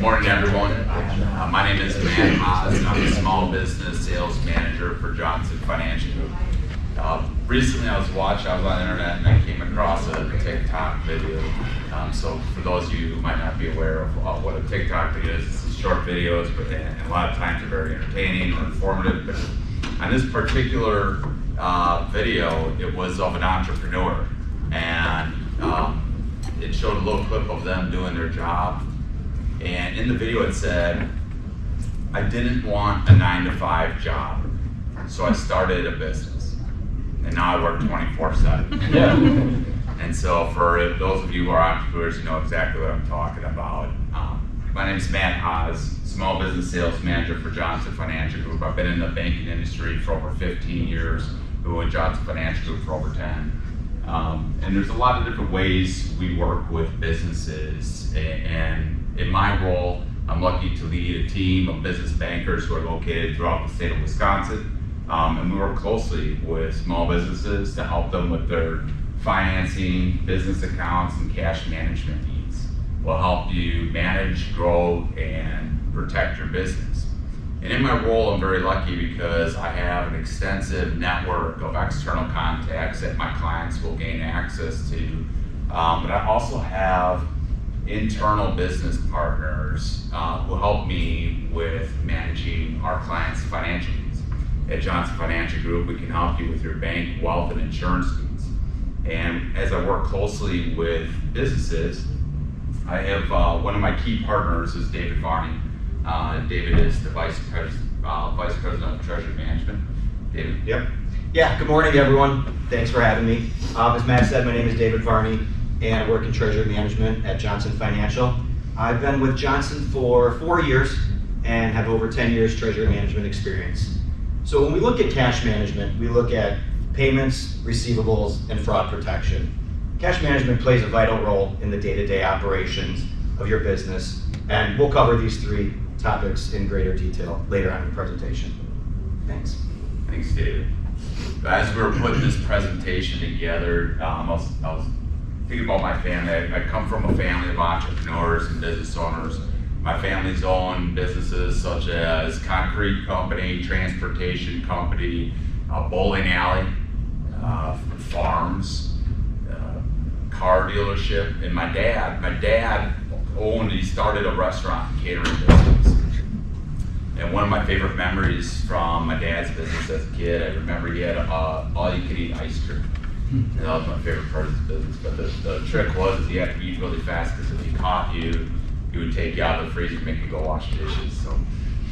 Good morning, everyone. My name is Haas, and I'm the Small Business Sales Manager for Johnson Financial Group. Recently, I was on the internet, and I came across a TikTok video. So for those of you who might not be aware of what a TikTok video is, it's short videos, and a lot of times they're very entertaining or informative. But on this particular video, it was of an entrepreneur, and it showed a little clip of them doing their job. And in the video it said, I didn't want a 9-to-5 job, so I started a business. And now I work 24/7. Yeah. And so for those of you who are entrepreneurs, you know exactly what I'm talking about. My name is Matt Haas, Small Business Sales Manager for Johnson Financial Group. I've been in the banking industry for over 15 years, been with Johnson Financial Group for over 10. And there's a lot of different ways we work with businesses, and in my role, I'm lucky to lead a team of business bankers who are located throughout the state of Wisconsin. And we work closely with small businesses to help them with their financing, business accounts, and cash management needs. We'll help you manage, grow, and protect your business. And in my role, I'm very lucky because I have an extensive network of external contacts that my clients will gain access to. But I also have internal business partners who help me with managing our clients' financial needs. At Johnson Financial Group, we can help you with your bank, wealth, and insurance needs. And as I work closely with businesses, I have one of my key partners is David Varney. David is the Vice President of Treasury Management. David? Yep. Yeah, good morning, everyone. Thanks for having me. As Matt said, my name is David Varney, and I work in Treasury Management at Johnson Financial. I've been with Johnson for 4 years and have over 10 years Treasury Management experience. So when we look at cash management, we look at payments, receivables, and fraud protection. Cash management plays a vital role in the day-to-day operations of your business, and we'll cover these three topics in greater detail later on in the presentation. Thanks. Thanks, David. As we were putting this presentation together, I was thinking about my family. I come from a family of entrepreneurs and business owners. My family's owned businesses such as concrete company, transportation company, bowling alley, farms, car dealership, and my dad he started a restaurant and catering business. And one of my favorite memories from my dad's business as a kid, I remember he had all-you-could-eat ice cream. And that was my favorite part of the business. But the trick was you had to eat really fast, because if he caught you, he would take you out of the freezer and make you go wash dishes. So,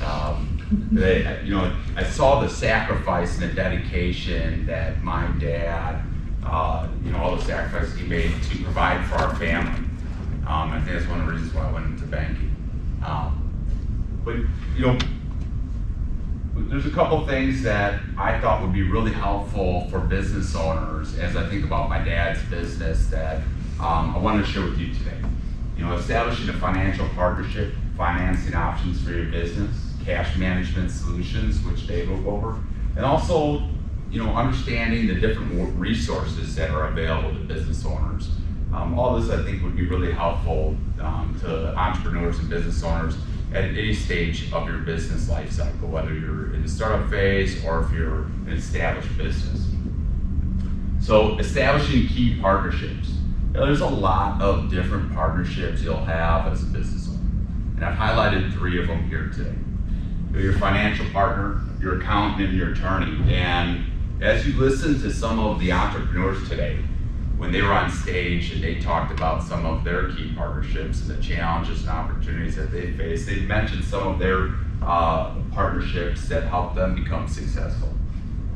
I saw the sacrifice and the dedication that my dad, all the sacrifices he made to provide for our family. I think that's one of the reasons why I went into banking. There's a couple things that I thought would be really helpful for business owners as I think about my dad's business that I want to share with you today. Establishing a financial partnership, financing options for your business, cash management solutions, which Dave will go over, and also, understanding the different resources that are available to business owners. All this I think would be really helpful to entrepreneurs and business owners at any stage of your business life cycle, whether you're in the startup phase or if you're an established business. So establishing key partnerships. There's a lot of different partnerships you'll have as a business owner. And I've highlighted 3 of them here today. Your financial partner, your accountant, and your attorney. And as you listen to some of the entrepreneurs today, when they were on stage and they talked about some of their key partnerships and the challenges and opportunities that they face, they mentioned some of their partnerships that helped them become successful.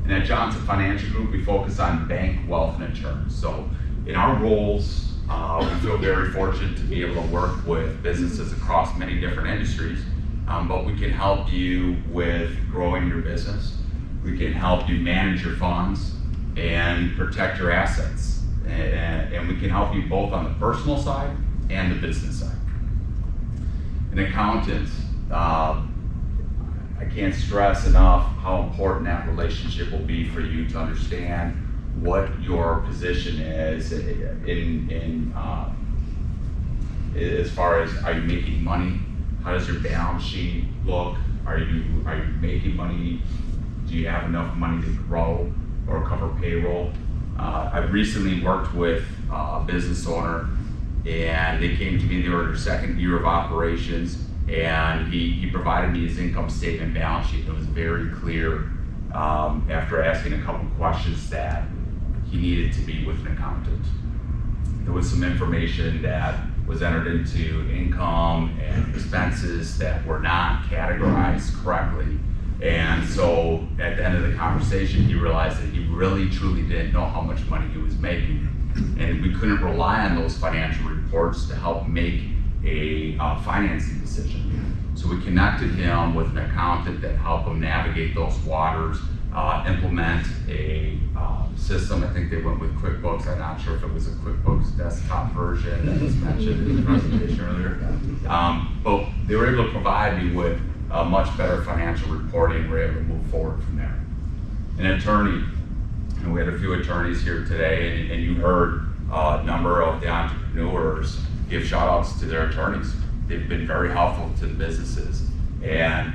And at Johnson Financial Group, we focus on bank, wealth, and insurance. So in our roles, we feel very fortunate to be able to work with businesses across many different industries, but we can help you with growing your business. We can help you manage your funds and protect your assets. And we can help you both on the personal side and the business side. An accountant, I can't stress enough how important that relationship will be for you to understand what your position is in as far as, are you making money? How does your balance sheet look? Are you making money? Do you have enough money to grow or cover payroll? I recently worked with a business owner, and they came to me. They were in their second year of operations, and he provided me his income statement balance sheet. It was very clear after asking a couple questions that he needed to be with an accountant. There was some information that was entered into income and expenses that were not categorized correctly. And so at the end of the conversation, he realized that he really truly didn't know how much money he was making. And we couldn't rely on those financial reports to help make a financing decision. So we connected him with an accountant that helped him navigate those waters, implement a system. I think they went with QuickBooks. I'm not sure if it was a QuickBooks desktop version that was mentioned in the presentation earlier. But they were able to provide me with much better financial reporting. We're able to move forward from there. An attorney, and we had a few attorneys here today, and you heard a number of the entrepreneurs give shout outs to their attorneys. They've been very helpful to the businesses. And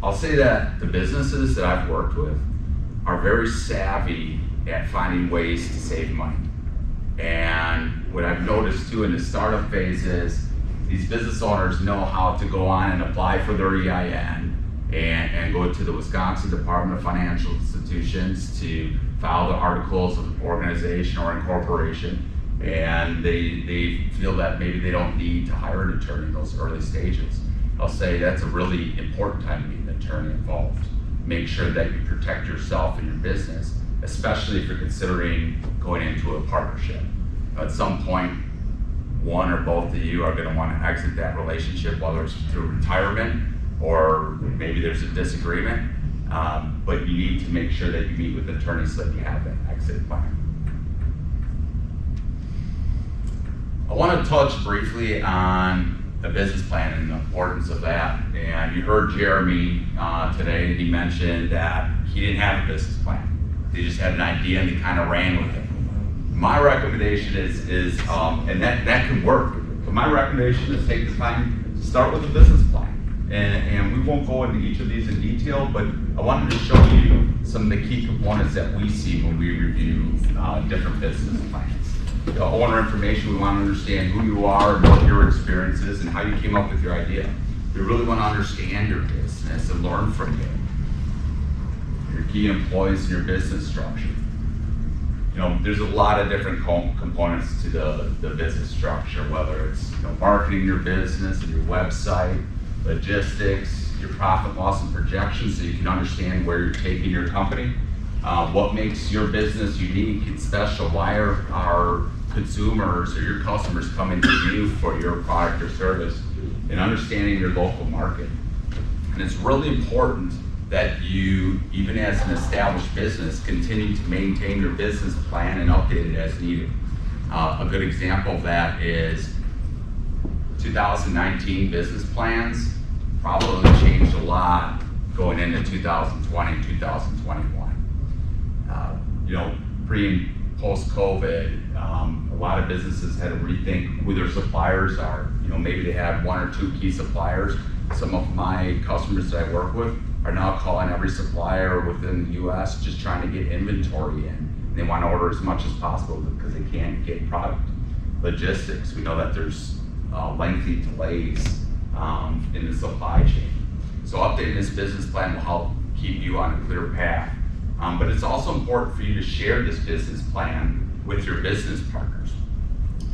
I'll say that the businesses that I've worked with are very savvy at finding ways to save money. And what I've noticed too in the startup phase is these business owners know how to go on and apply for their EIN and go to the Wisconsin Department of Financial Institutions to file the articles of organization or incorporation. And they feel that maybe they don't need to hire an attorney in those early stages. I'll say that's a really important time to be an attorney involved. Make sure that you protect yourself and your business, especially if you're considering going into a partnership. At some point, one or both of you are going to want to exit that relationship, whether it's through retirement or maybe there's a disagreement, but you need to make sure that you meet with attorneys so that you have that exit plan. I want to touch briefly on the business plan and the importance of that. And you heard Jeremy today, he mentioned that he didn't have a business plan. They just had an idea and they kind of ran with it. My recommendation is and that can work, but my recommendation is take the time to start with a business plan. And we won't go into each of these in detail, but I wanted to show you some of the key components that we see when we review different business plans. Owner information, we want to understand who you are and what your experience is and how you came up with your idea. We really want to understand your business and learn from you. Your key employees and your business structure. There's a lot of different components to the business structure, whether it's marketing your business and your website, logistics, your profit, loss, and projections, so you can understand where you're taking your company. What makes your business unique and special? Why are our consumers or your customers coming to you for your product or service? And understanding your local market. And it's really important that you, even as an established business, continue to maintain your business plan and update it as needed. A good example of that is 2019 business plans probably changed a lot going into 2020, 2021. Pre and post COVID, a lot of businesses had to rethink who their suppliers are. Maybe they had one or two key suppliers. Some of my customers that I work with are now calling every supplier within the US just trying to get inventory in. And they want to order as much as possible because they can't get product. Logistics, we know that there's lengthy delays in the supply chain. So updating this business plan will help keep you on a clear path. But it's also important for you to share this business plan with your business partners.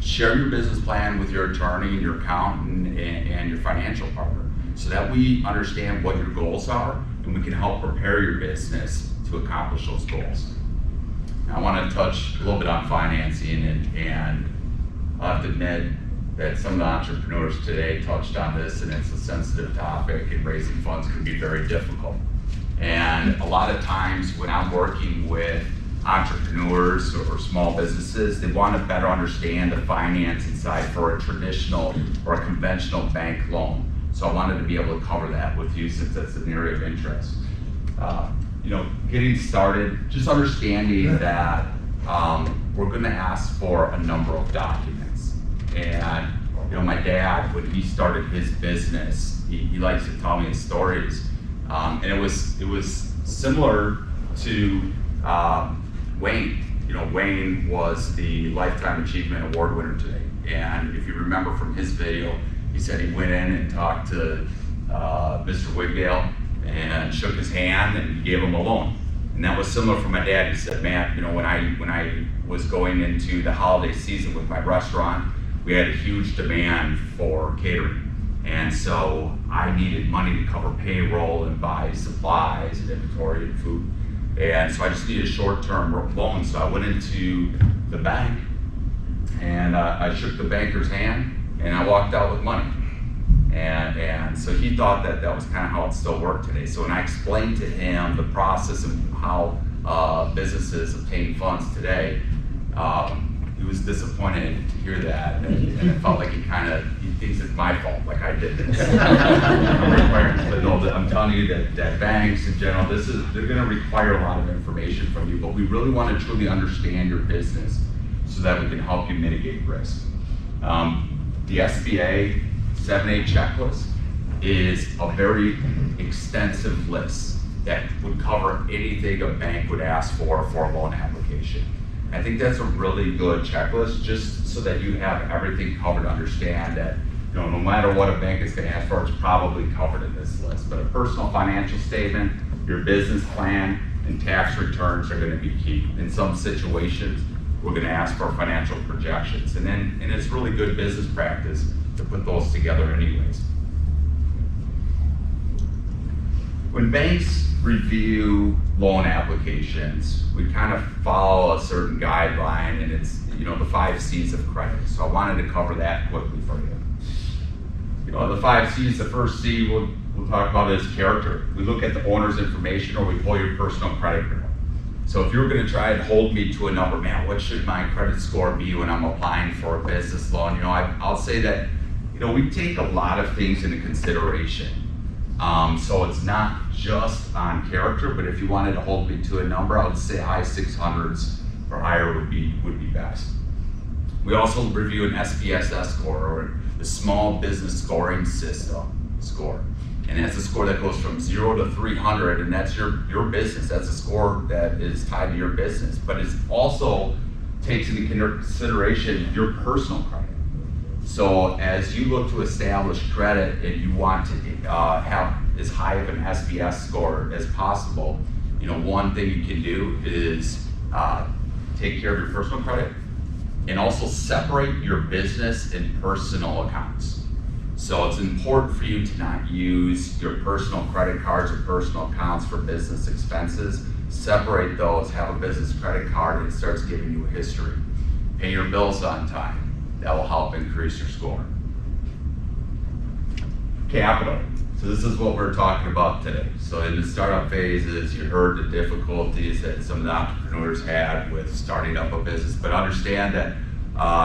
Share your business plan with your attorney, your accountant, and your financial partner so that we understand what your goals are and we can help prepare your business to accomplish those goals. Now, I want to touch a little bit on financing and I have to admit that some of the entrepreneurs today touched on this, and it's a sensitive topic, and raising funds can be very difficult. And a lot of times when I'm working with entrepreneurs or small businesses, they want to better understand the financing side for a traditional or a conventional bank loan. So I wanted to be able to cover that with you since that's an area of interest. Getting started, just understanding that we're going to ask for a number of documents. And my dad, when he started his business, he likes to tell me his stories. And it was similar to Wayne. Wayne was the Lifetime Achievement Award winner today. And if you remember from his video, he said he went in and talked to Mr. Wigdale and shook his hand and he gave him a loan. And that was similar for my dad. He said, man, when I was going into the holiday season with my restaurant, we had a huge demand for catering. And so I needed money to cover payroll and buy supplies and inventory and food. And so I just needed a short-term loan. So I went into the bank and I shook the banker's hand and I walked out with money. And so he thought that was kind of how it still worked today. So when I explained to him the process of how businesses obtain funds today, he was disappointed to hear that, and it felt like he thinks it's my fault, like I did this. But no, I'm telling you that banks in general, they're going to require a lot of information from you, but we really want to truly understand your business so that we can help you mitigate risk. The SBA 7(a) checklist is a very extensive list that would cover anything a bank would ask for a loan application. I think that's a really good checklist, just so that you have everything covered, understand that no matter what a bank is going to ask for, it's probably covered in this list. But a personal financial statement, your business plan, and tax returns are going to be key. In some situations, we're going to ask for financial projections, and it's really good business practice to put those together anyways. When banks review loan applications, we kind of follow a certain guideline, and it's the 5 C's of credit. So I wanted to cover that quickly for you. The 5 C's, the first C we'll talk about is character. We look at the owner's information, or we pull your personal credit bureau. So if you're going to try and hold me to a number, man, what should my credit score be when I'm applying for a business loan? I'll say that we take a lot of things into consideration. So it's not just on character, but if you wanted to hold me to a number, I would say high 600s or higher would be best. We also review an SPSS score, or the Small Business Scoring System score. And that's a score that goes from 0 to 300, and that's your business. That's a score that is tied to your business, but it also takes into consideration your personal credit. So as you look to establish credit and you want to have as high of an SBS score as possible, one thing you can do is take care of your personal credit and also separate your business and personal accounts. So it's important for you to not use your personal credit cards or personal accounts for business expenses. Separate those, have a business credit card, and it starts giving you a history. Pay your bills on time. That will help increase your score. Capital. So this is what we're talking about today. So in the startup phases, you heard the difficulties that some of the entrepreneurs had with starting up a business, but understand that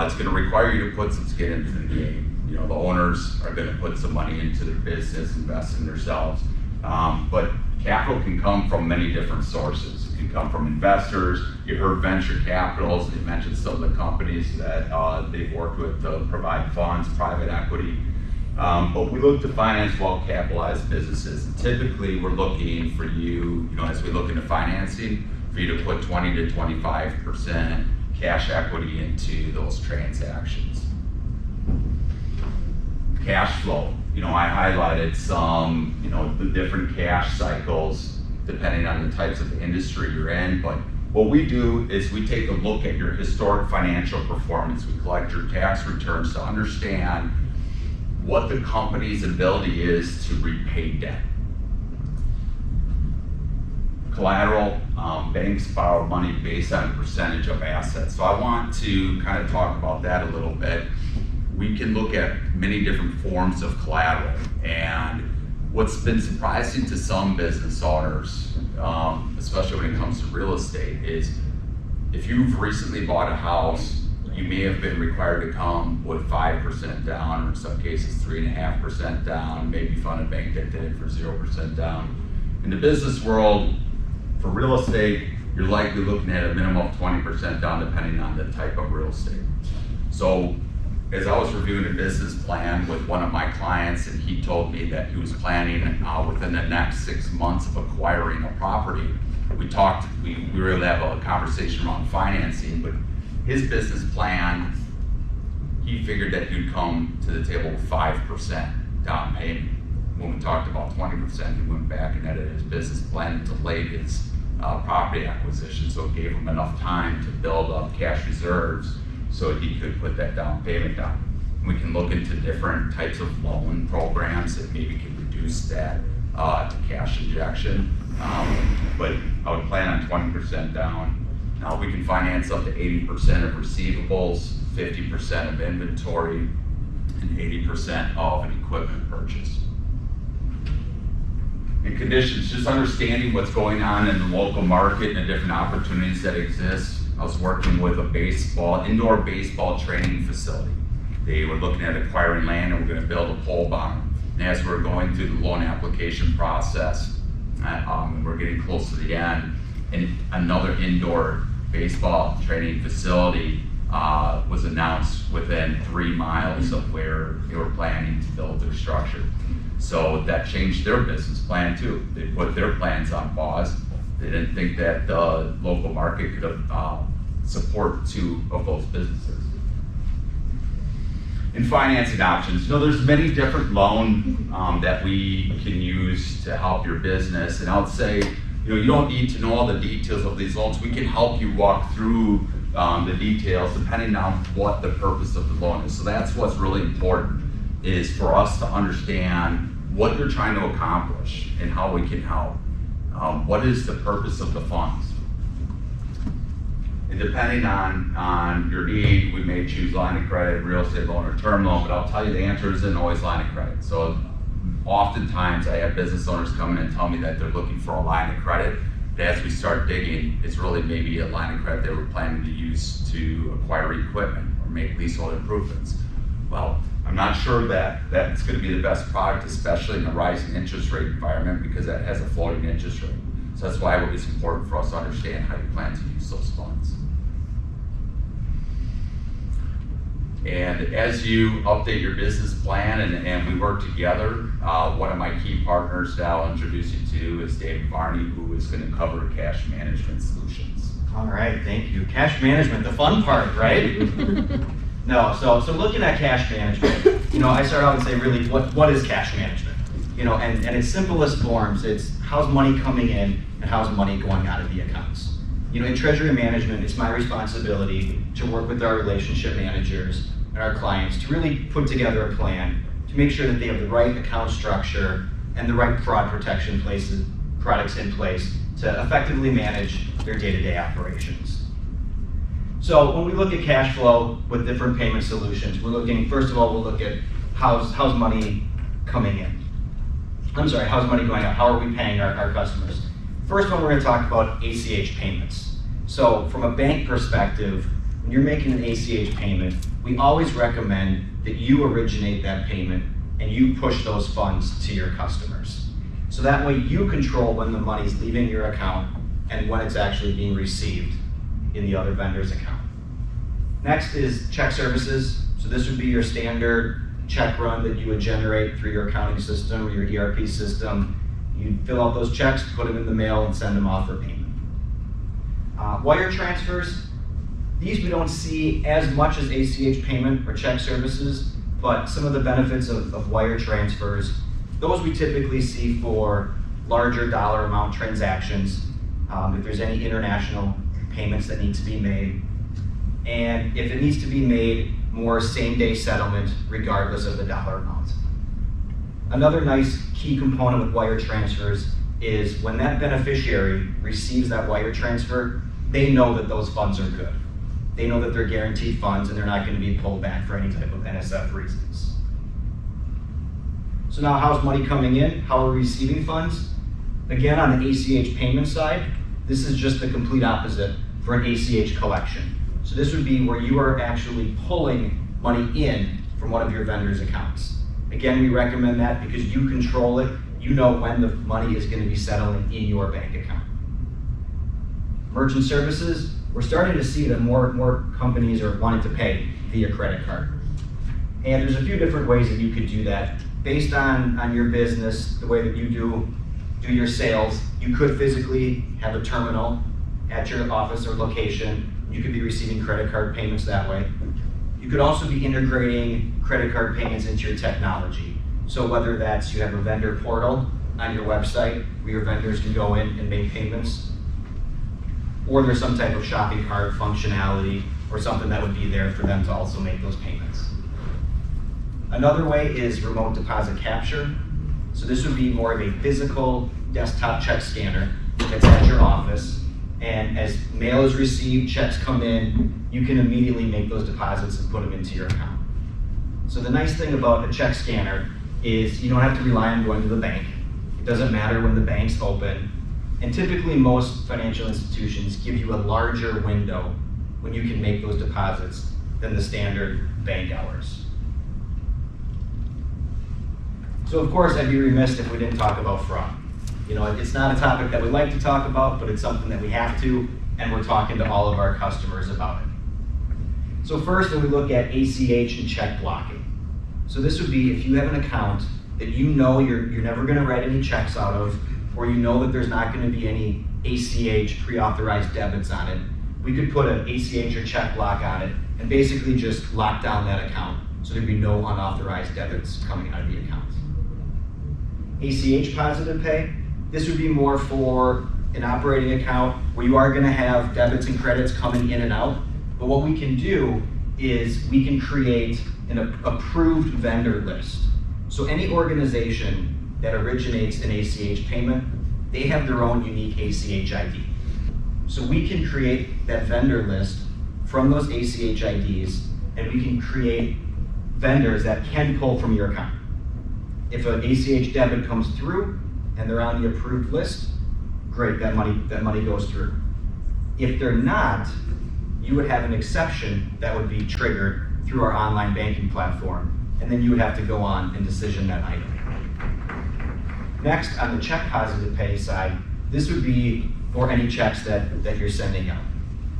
it's going to require you to put some skin into the game. The owners are going to put some money into their business, invest in themselves. But capital can come from many different sources. It can come from investors. You heard venture capitals. They mentioned some of the companies that they've worked with to provide funds, private equity. But we look to finance well-capitalized businesses. And typically, we're looking for you, as we look into financing, for you to put 20 to 25% cash equity into those transactions. Cash flow. I highlighted some, the different cash cycles depending on the types of industry you're in. But what we do is we take a look at your historic financial performance. We collect your tax returns to understand what the company's ability is to repay debt. Collateral, banks borrow money based on a percentage of assets. So I want to kind of talk about that a little bit. We can look at many different forms of collateral, and what's been surprising to some business owners, especially when it comes to real estate, is if you've recently bought a house, you may have been required to come with 5% down, or in some cases 3.5% down, maybe found a bank that did it for 0% down. In the business world, for real estate, you're likely looking at a minimum of 20% down depending on the type of real estate. So as I was reviewing a business plan with one of my clients, and he told me that he was planning within the next 6 months of acquiring a property, we really have a conversation around financing, but his business plan, he figured that he'd come to the table with 5% down payment. When we talked about 20%, he went back and edited his business plan and delayed his property acquisition, so it gave him enough time to build up cash reserves so he could put that down payment down. We can look into different types of loan programs that maybe can reduce that to cash injection, but I would plan on 20% down. Now we can finance up to 80% of receivables, 50% of inventory, and 80% of an equipment purchase. And conditions, just understanding what's going on in the local market and the different opportunities that exist. I was working with a indoor baseball training facility. They were looking at acquiring land and we're going to build a pole barn. And as we're going through the loan application process, we're getting close to the end, and another indoor baseball training facility was announced within 3 miles of where they were planning to build their structure. So that changed their business plan too. They put their plans on pause. They didn't think that the local market could support 2 of those businesses. In financing options, there's many different loans that we can use to help your business. And I would say, you don't need to know all the details of these loans. We can help you walk through the details depending on what the purpose of the loan is. So that's what's really important, is for us to understand what you're trying to accomplish and how we can help. What is the purpose of the funds? And depending on your need, we may choose line of credit, real estate loan, or term loan, but I'll tell you the answer isn't always line of credit. So oftentimes I have business owners come in and tell me that they're looking for a line of credit. But as we start digging, it's really maybe a line of credit they were planning to use to acquire equipment or make leasehold improvements. Well, I'm not sure that it's going to be the best product, especially in a rising interest rate environment, because that has a floating interest rate. So that's why it's important for us to understand how you plan to use those funds. And as you update your business plan and we work together, one of my key partners that I'll introduce you to is David Varney, who is going to cover cash management solutions. All right, thank you. Cash management, the fun part, right? No, so looking at cash management, I start out and say, really, what is cash management? And its simplest forms, it's how's money coming in and how's money going out of the accounts. In treasury management, it's my responsibility to work with our relationship managers and our clients to really put together a plan to make sure that they have the right account structure and the right fraud protection products in place to effectively manage their day-to-day operations. So when we look at cash flow with different payment solutions, first of all, we'll look at how's money coming in. How's money going out? How are we paying our customers? First one, we're going to talk about ACH payments. So from a bank perspective, when you're making an ACH payment, we always recommend that you originate that payment and you push those funds to your customers. So that way you control when the money's leaving your account and when it's actually being received in the other vendor's account. Next is check services. So this would be your standard check run that you would generate through your accounting system or your ERP system. You'd fill out those checks, put them in the mail, and send them off for payment. Wire transfers, these we don't see as much as ACH payment or check services, but some of the benefits of wire transfers, those we typically see for larger dollar amount transactions, if there's any international payments that need to be made, and if it needs to be made more same-day settlement regardless of the dollar amount. Another nice key component with wire transfers is when that beneficiary receives that wire transfer, they know that those funds are good. They know that they're guaranteed funds and they're not going to be pulled back for any type of NSF reasons. So now how's money coming in? How are we receiving funds? Again, on the ACH payment side, this is just the complete opposite for an ACH collection. So this would be where you are actually pulling money in from one of your vendor's accounts. Again, we recommend that because you control it. You know when the money is going to be settling in your bank account. Merchant services, we're starting to see that more companies are wanting to pay via credit card. And there's a few different ways that you could do that. Based on your business, the way that you do your sales, you could physically have a terminal at your office or location. You could be receiving credit card payments that way. You could also be integrating credit card payments into your technology. So whether that's you have a vendor portal on your website where your vendors can go in and make payments, or there's some type of shopping cart functionality or something that would be there for them to also make those payments. Another way is remote deposit capture. So this would be more of a physical desktop check scanner that's at your office, and as mail is received, checks come in, you can immediately make those deposits and put them into your account. So the nice thing about a check scanner is you don't have to rely on going to the bank. It doesn't matter when the bank's open, and typically most financial institutions give you a larger window when you can make those deposits than the standard bank hours. So of course, I'd be remiss if we didn't talk about fraud. It's not a topic that we like to talk about, but it's something that we have to, and we're talking to all of our customers about it. So first, when we look at ACH and check blocking. So this would be if you have an account that you know you're never gonna write any checks out of, or you know that there's not gonna be any ACH pre-authorized debits on it, we could put an ACH or check block on it and basically just lock down that account so there'd be no unauthorized debits coming out of the account. ACH positive pay, this would be more for an operating account where you are gonna have debits and credits coming in and out, but what we can do is we can create an approved vendor list. So any organization that originates an ACH payment, they have their own unique ACH ID. So we can create that vendor list from those ACH IDs, and we can create vendors that can pull from your account. If an ACH debit comes through and they're on the approved list, great, that money goes through. If they're not, you would have an exception that would be triggered through our online banking platform, and then you would have to go on and decision that item. Next, on the check positive pay side, this would be for any checks that you're sending out.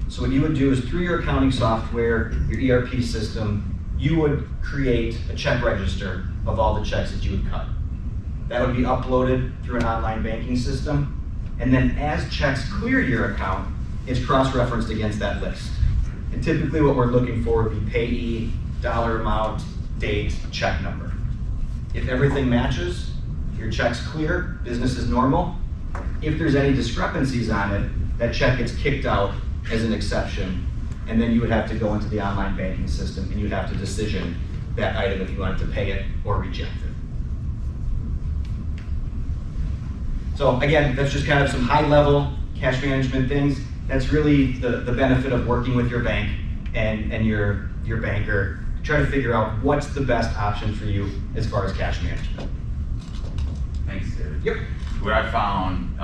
So what you would do is through your accounting software, your ERP system, you would create a check register of all the checks that you would cut. That would be uploaded through an online banking system, and then as checks clear your account, it's cross-referenced against that list. And typically what we're looking for would be payee, dollar amount, date, check number. If everything matches, your check's clear, business is normal. If there's any discrepancies on it, that check gets kicked out as an exception, and then you would have to go into the online banking system and you'd have to decision that item if you wanted to pay it or reject it. So again, that's just kind of some high-level cash management things. That's really the benefit of working with your bank and your banker. Try to figure out what's the best option for you as far as cash management. Thanks, David. Yep. What I found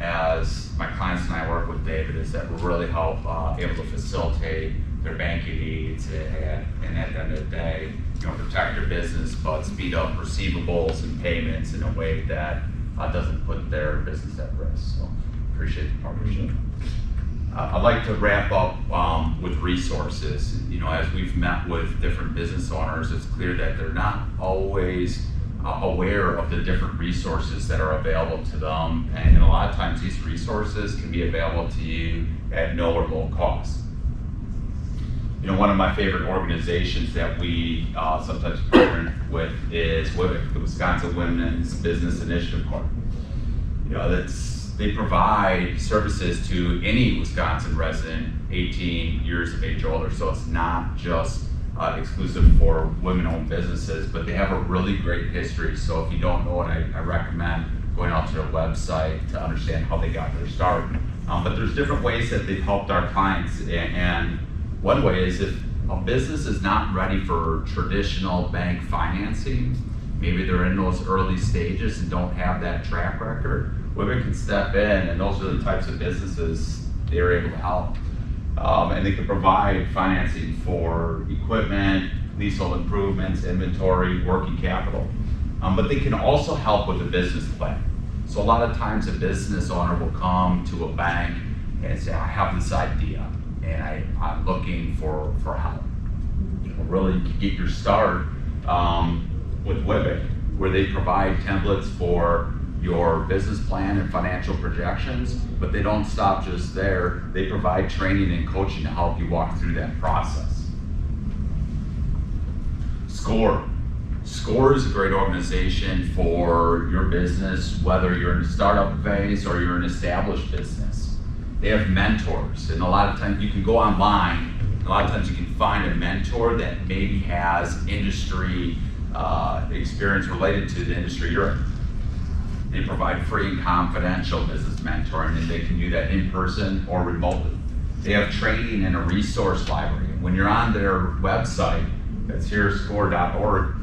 as my clients and I work with David is that we really help able to facilitate their banking needs and at the end of the day, protect their business, but speed up receivables and payments in a way that doesn't put their business at risk. So appreciate the partnership. I'd like to wrap up with resources. As we've met with different business owners, it's clear that they're not always aware of the different resources that are available to them, and a lot of times these resources can be available to you at no or low cost. One of my favorite organizations that we sometimes partner with is WIBIC, the Wisconsin Women's Business Initiative Corp. They provide services to any Wisconsin resident 18 years of age or older, so it's not just exclusive for women-owned businesses, but they have a really great history. So if you don't know it, I recommend going out to their website to understand how they got their start. But there's different ways that they've helped our clients, and one way is if a business is not ready for traditional bank financing, maybe they're in those early stages and don't have that track record, women can step in, and those are the types of businesses they're able to help. And they can provide financing for equipment, leasehold improvements, inventory, working capital. But they can also help with a business plan. So a lot of times a business owner will come to a bank and say, I have this idea and I'm looking for help. Really get your start with Wibbick, where they provide templates for your business plan and financial projections, but they don't stop just there. They provide training and coaching to help you walk through that process. SCORE. SCORE is a great organization for your business, whether you're in a startup phase or you're an established business. They have mentors, and a lot of times you can go online, a lot of times you can find a mentor that maybe has industry experience related to the industry you're in. They provide free and confidential business mentoring, and they can do that in person or remotely. They have training and a resource library. When you're on their website, that's here, score.org,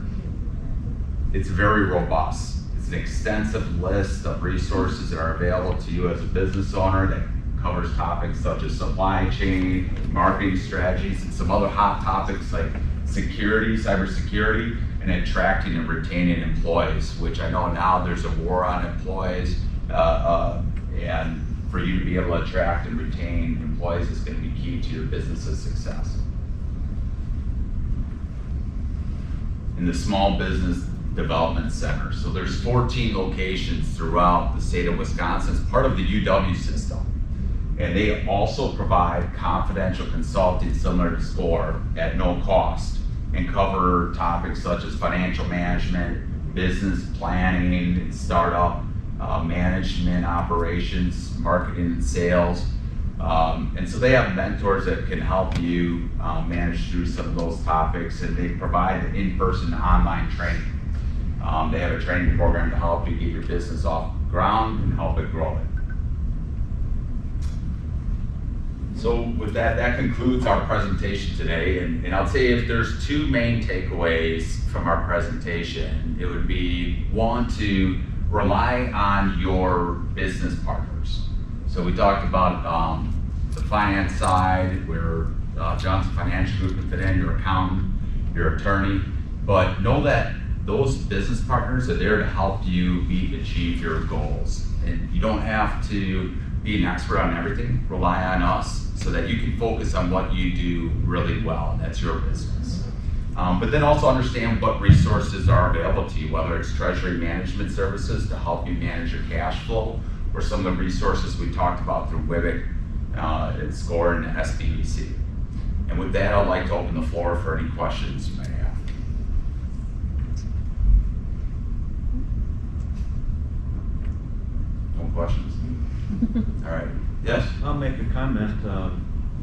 it's very robust. It's an extensive list of resources that are available to you as a business owner that covers topics such as supply chain, marketing strategies, and some other hot topics like security, cybersecurity, and attracting and retaining employees, which I know now there's a war on employees, and for you to be able to attract and retain employees is going to be key to your business's success. In the Small Business Development Center. So there's 14 locations throughout the state of Wisconsin as part of the UW system. And they also provide confidential consulting similar to SCORE at no cost and cover topics such as financial management, business planning, startup, management operations, marketing and sales. And so they have mentors that can help you manage through some of those topics, and they provide in-person online training. They have a training program to help you get your business off the ground and help it grow it. So with that, that concludes our presentation today. And I'll say if there's two main takeaways from our presentation, it would be one, to rely on your business partners. So we talked about the finance side, where Johnson Financial Group can fit in, your accountant, your attorney, but know that those business partners are there to help you achieve your goals. And you don't have to be an expert on everything. Rely on us so that you can focus on what you do really well, and that's your business. But then also understand what resources are available to you, whether it's treasury management services to help you manage your cash flow, or some of the resources we talked about through Wibbick, and SCORE, and SBDC. And with that, I'd like to open the floor for any questions you may have. No questions? All right. Yes? I'll make a comment.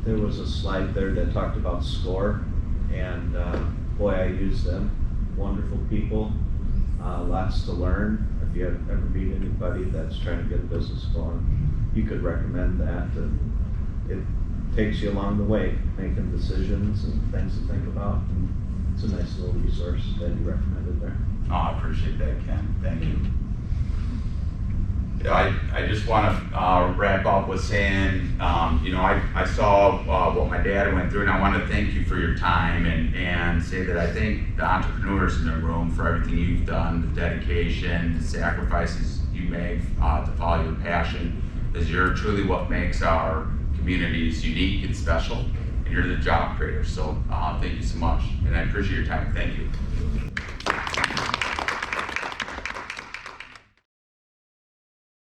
There was a slide there that talked about SCORE, and boy, I use them. Wonderful people, lots to learn. If you ever meet anybody that's trying to get a business going, you could recommend that. And it takes you along the way, making decisions and things to think about. And it's a nice little resource that you recommended there. Oh, I appreciate that, Ken. Thank you. Yeah, I just want to wrap up with saying, I saw what my dad went through, and I want to thank you for your time and say that I think the entrepreneurs in the room for everything you've done, the dedication, the sacrifices you make to follow your passion, is you're truly what makes our communities unique and special, and you're the job creator. So thank you so much, and I appreciate your time. Thank you.